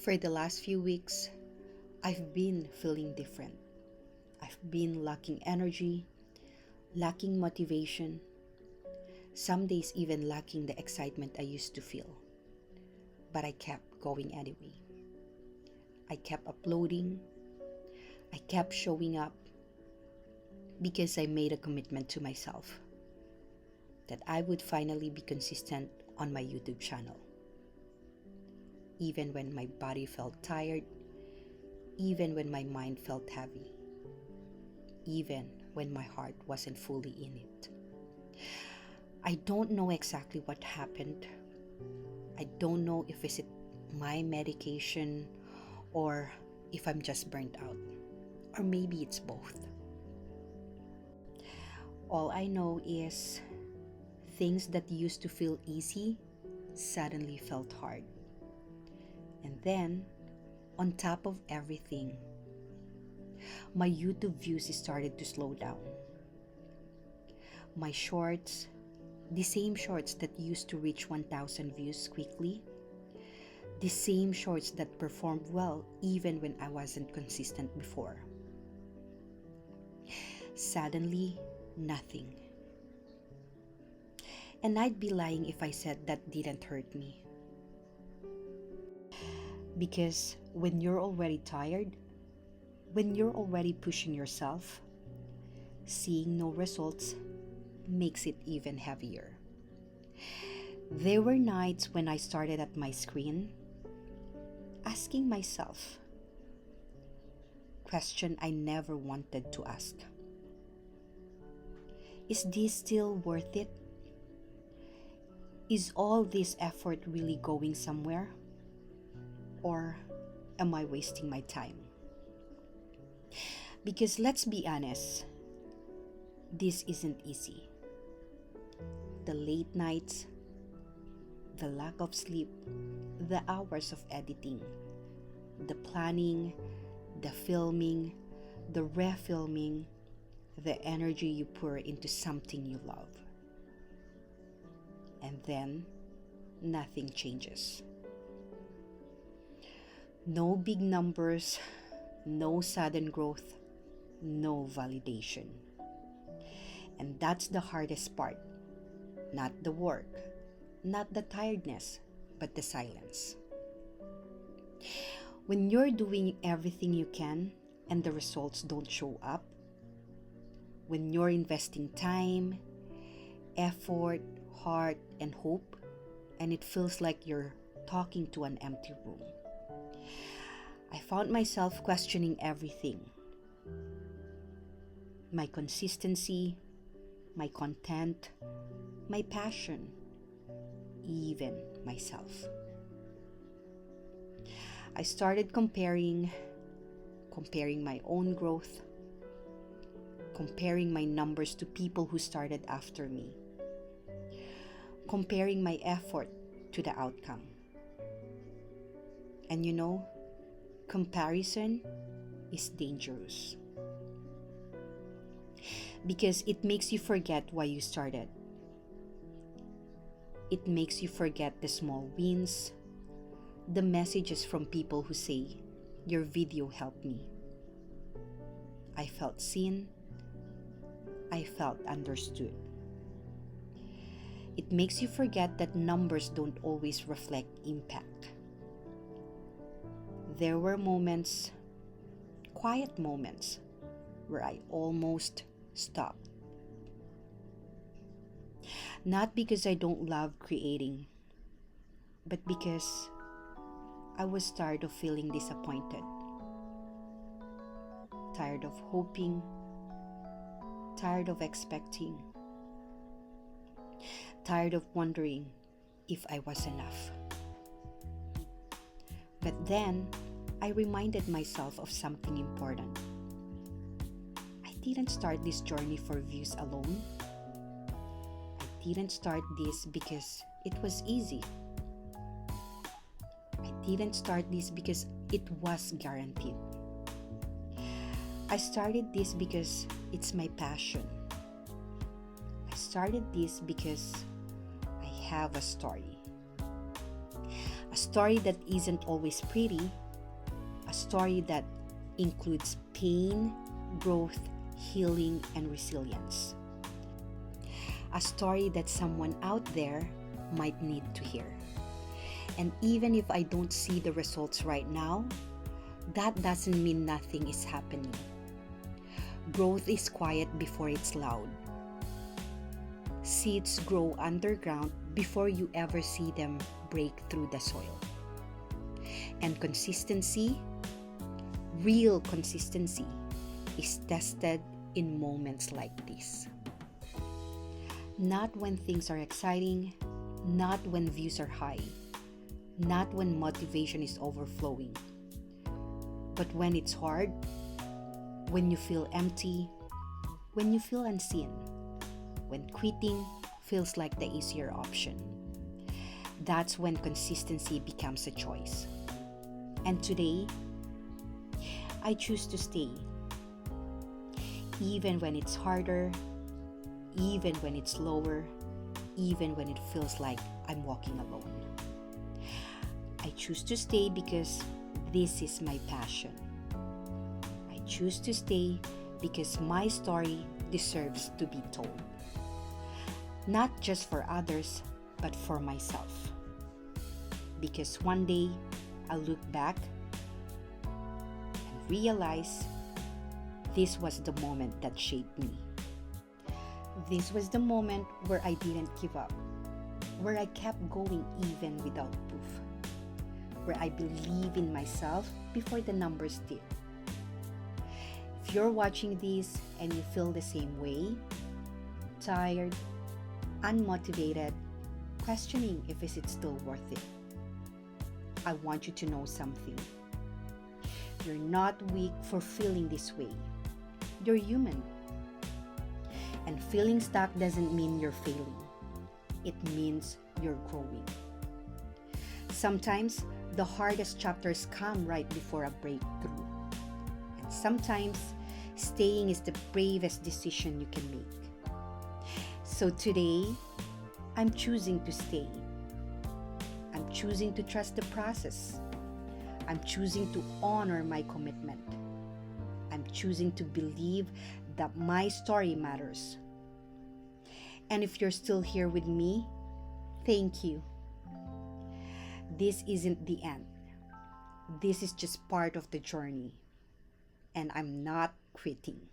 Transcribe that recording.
For the last few weeks, I've been feeling different. I've been lacking energy, lacking motivation, some days even lacking the excitement I used to feel. But I kept going anyway. I kept uploading, I kept showing up because I made a commitment to myself that I would finally be consistent on my YouTube channel. Even when my body felt tired, even when my mind felt heavy, even when my heart wasn't fully in it. I don't know exactly what happened. I don't know if it's my medication or if I'm just burnt out, or maybe it's both. All I know is things that used to feel easy suddenly felt hard. And then, on top of everything, my YouTube views started to slow down. My shorts, the same shorts that used to reach 1,000 views quickly, the same shorts that performed well even when I wasn't consistent before. Suddenly, nothing. And I'd be lying if I said that didn't hurt me. Because when you're already tired, when you're already pushing yourself, seeing no results makes it even heavier. There were nights when I started at my screen, asking myself question I never wanted to ask. Is this still worth it? Is all this effort really going somewhere? Or am I wasting my time? Because let's be honest, this isn't easy. The late nights, the lack of sleep, the hours of editing, the planning, the filming, the refilming, the energy you pour into something you love. And then, nothing changes. No big numbers, no sudden growth, no validation. And that's the hardest part. Not the work, not the tiredness, but the silence. When you're doing everything you can and the results don't show up, when you're investing time, effort, heart, and hope, and it feels like you're talking to an empty room, I found myself questioning everything. My consistency, my content, my passion, even myself. I started comparing my own growth, comparing my numbers to people who started after me, comparing my effort to the outcome. And comparison is dangerous because it makes you forget why you started. It makes you forget the small wins, the messages from people who say, "Your video helped me. I felt seen. I felt understood." It makes you forget that numbers don't always reflect impact. There were moments, quiet moments, where I almost stopped. Not because I don't love creating, but because I was tired of feeling disappointed, tired of hoping, tired of expecting, tired of wondering if I was enough. But then, I reminded myself of something important. I didn't start this journey for views alone. I didn't start this because it was easy. I didn't start this because it was guaranteed. I started this because it's my passion. I started this because I have a story. A story that isn't always pretty, a story that includes pain, growth, healing, and resilience. A story that someone out there might need to hear. And even if I don't see the results right now, that doesn't mean nothing is happening. Growth is quiet before it's loud. Seeds grow underground before you ever see them break through the soil. And consistency, real consistency, is tested in moments like this. Not when things are exciting, not when views are high, not when motivation is overflowing, but when it's hard, when you feel empty, when you feel unseen, when quitting feels like the easier option. That's when consistency becomes a choice. And today, I choose to stay. Even when it's harder, even when it's slower, even when it feels like I'm walking alone. I choose to stay because this is my passion. I choose to stay because my story deserves to be told. Not just for others, but for myself. Because one day I'll look back and realize this was the moment that shaped me. This was the moment where I didn't give up, where I kept going even without proof, where I believe in myself before the numbers did. If you're watching this and you feel the same way, tired, unmotivated, questioning if is it still worth it, I want you to know something. You're not weak for feeling this way. You're human. And feeling stuck doesn't mean you're failing. It means you're growing. Sometimes the hardest chapters come right before a breakthrough. And sometimes staying is the bravest decision you can make. So today, I'm choosing to stay. I'm choosing to trust the process. I'm choosing to honor my commitment. I'm choosing to believe that my story matters. And if you're still here with me, thank you. This isn't the end. This is just part of the journey. And I'm not quitting.